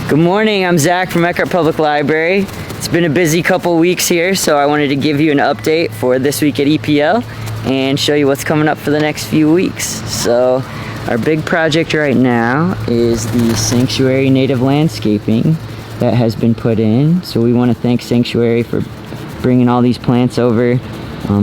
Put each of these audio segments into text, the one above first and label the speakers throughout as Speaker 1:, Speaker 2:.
Speaker 1: Good morning, I'm Zach from Eckhart Public Library. It's been a busy couple weeks here, so I wanted to give you an update for this week at EPL and show you what's coming up for the next few weeks. So our big project right now is the Sanctuary Native Landscaping that has been put in. So we want to thank Sanctuary for bringing all these plants over.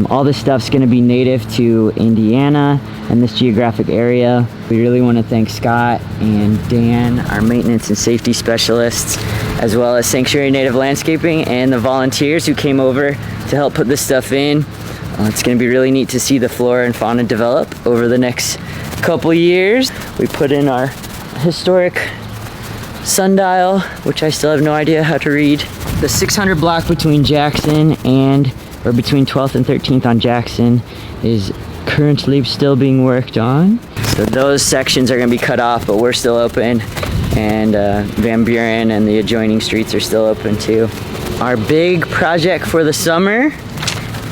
Speaker 1: All this stuff's going to be native to Indiana and this geographic area. We really want to thank Scott and Dan, our maintenance and safety specialists, as well as Sanctuary Native Landscaping and the volunteers who came over to help put this stuff in. It's going to be really neat to see the flora and fauna develop over the next couple years. We put in our historic sundial, which I still have no idea how to read. The 600 block between Jackson or between 12th and 13th on Jackson is currently still being worked on. So those sections are going to be cut off, but we're still open, and Van Buren and the adjoining streets are still open too. Our big project for the summer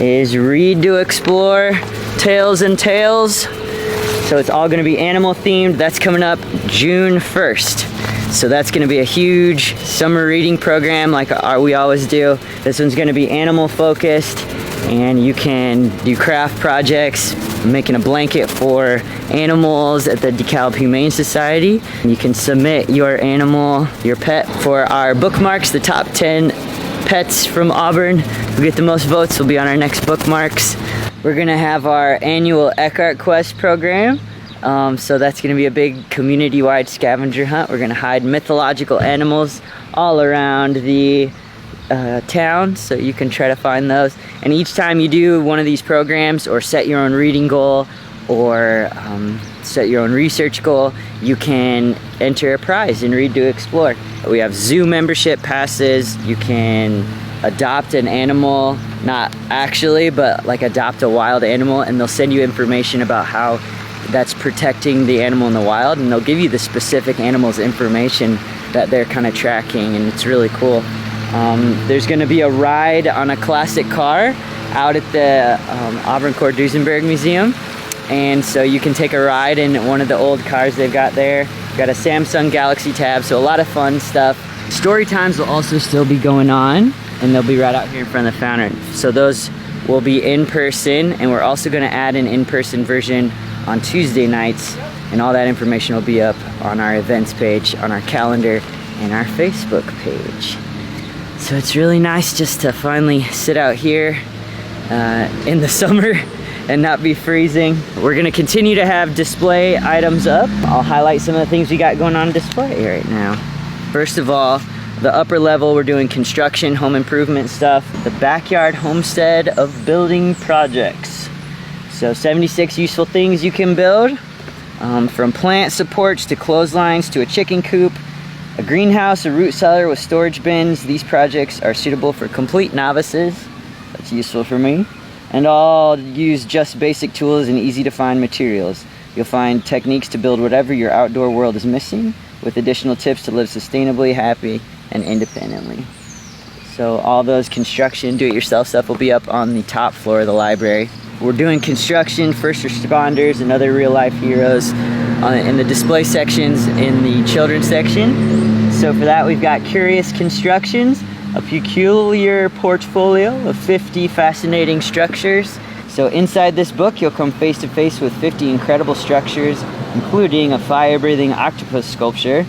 Speaker 1: is Read to Explore, Tales and Tales. So it's all going to be animal themed. That's coming up June 1st. So that's going to be a huge summer reading program like we always do. This one's going to be animal focused, and you can do craft projects, making a blanket for animals at the DeKalb Humane Society. You can submit your animal, your pet, for our bookmarks. The top 10 pets from Auburn who get the most votes will be on our next bookmarks. We're going to have our annual Eckhart Quest program. So that's going to be a big community-wide scavenger hunt. We're going to hide mythological animals all around the town, so you can try to find those. And each time you do one of these programs or set your own reading goal or set your own research goal, you can enter a prize in Read to Explore. We have zoo membership passes. You can adopt an animal, not actually, but like adopt a wild animal, and they'll send you information about how that's protecting the animal in the wild, and they'll give you the specific animal's information that they're kind of tracking, and it's really cool. There's going to be a ride on a classic car out at the Auburn Cord Duesenberg Museum, and so you can take a ride in one of the old cars they've got there. Got a Samsung Galaxy Tab, so a lot of fun stuff. Storytimes will also still be going on, and they'll be right out here in front of the fountain. So those will be in person, and we're also going to add an in-person version on Tuesday nights, and all that information will be up on our events page, on our calendar, and our Facebook page. So it's really nice just to finally sit out here in the summer and not be freezing. We're going to continue to have display items up. I'll highlight some of the things we got going on display right now. First of all, the upper level, we're doing construction, home improvement stuff. The backyard homestead of building projects. So 76 useful things you can build, from plant supports to clotheslines to a chicken coop, a greenhouse, a root cellar with storage bins. These projects are suitable for complete novices. That's useful for me. And all use just basic tools and easy to find materials. You'll find techniques to build whatever your outdoor world is missing, with additional tips to live sustainably, happy, and independently. So all those construction, do-it-yourself stuff will be up on the top floor of the library. We're doing construction, first responders, and other real-life heroes in the display sections in the children's section. So for that, we've got Curious Constructions, a peculiar portfolio of 50 fascinating structures. So inside this book, you'll come face to face with 50 incredible structures, including a fire-breathing octopus sculpture,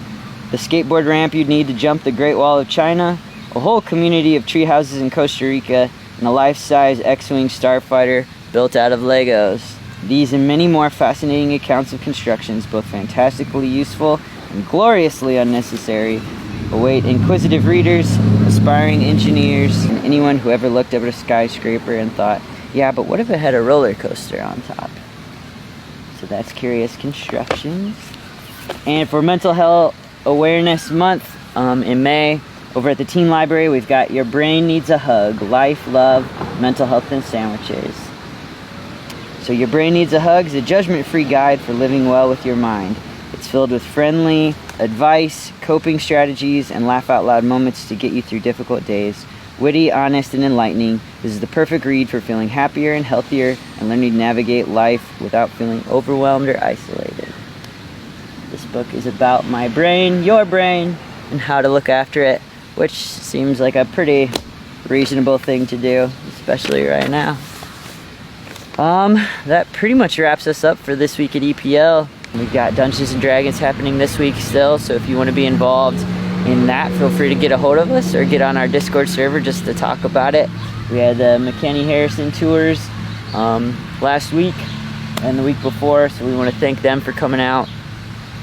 Speaker 1: the skateboard ramp you'd need to jump the Great Wall of China, a whole community of tree houses in Costa Rica, and a life-size X-Wing starfighter built out of Legos. These and many more fascinating accounts of constructions, both fantastically useful and gloriously unnecessary, await inquisitive readers, aspiring engineers, and anyone who ever looked up at a skyscraper and thought, yeah, but what if it had a roller coaster on top? So that's Curious Constructions. And for Mental Health Awareness Month in May, over at the Teen Library, we've got Your Brain Needs a Hug, Life, Love, Mental Health, and Sandwiches. So Your Brain Needs a Hug is a judgment-free guide for living well with your mind. It's filled with friendly advice, coping strategies, and laugh-out-loud moments to get you through difficult days. Witty, honest, and enlightening, this is the perfect read for feeling happier and healthier and learning to navigate life without feeling overwhelmed or isolated. This book is about my brain, your brain, and how to look after it, which seems like a pretty reasonable thing to do, especially right now. That pretty much wraps us up for this week at EPL. We've got Dungeons and Dragons happening this week still, so if you want to be involved in that, feel free to get a hold of us or get on our Discord server just to talk about it. We had the McKenney Harrison tours last week and the week before, so we want to thank them for coming out.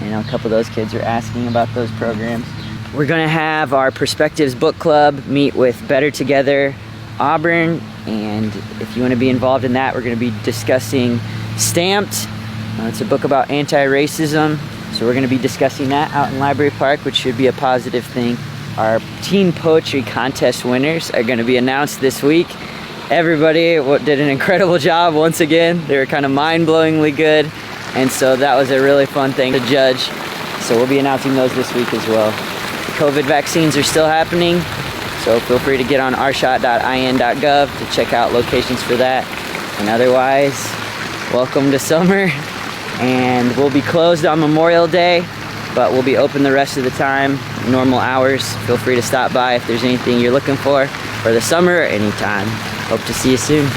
Speaker 1: You know, a couple of those kids are asking about those programs. We're going to have our Perspectives Book Club meet with Better Together Auburn, and if you want to be involved in that, we're going to be discussing Stamped. It's a book about anti-racism, so we're going to be discussing that out in Library Park, which should be a positive thing. Our teen poetry contest winners are going to be announced this week. Everybody did an incredible job once again. They were kind of mind-blowingly good, and so that was a really fun thing to judge. So we'll be announcing those this week as well. The COVID vaccines are still happening, so feel free to get on rshot.in.gov to check out locations for that. And otherwise, welcome to summer. And we'll be closed on Memorial Day, but we'll be open the rest of the time, normal hours. Feel free to stop by if there's anything you're looking for the summer or anytime. Hope to see you soon.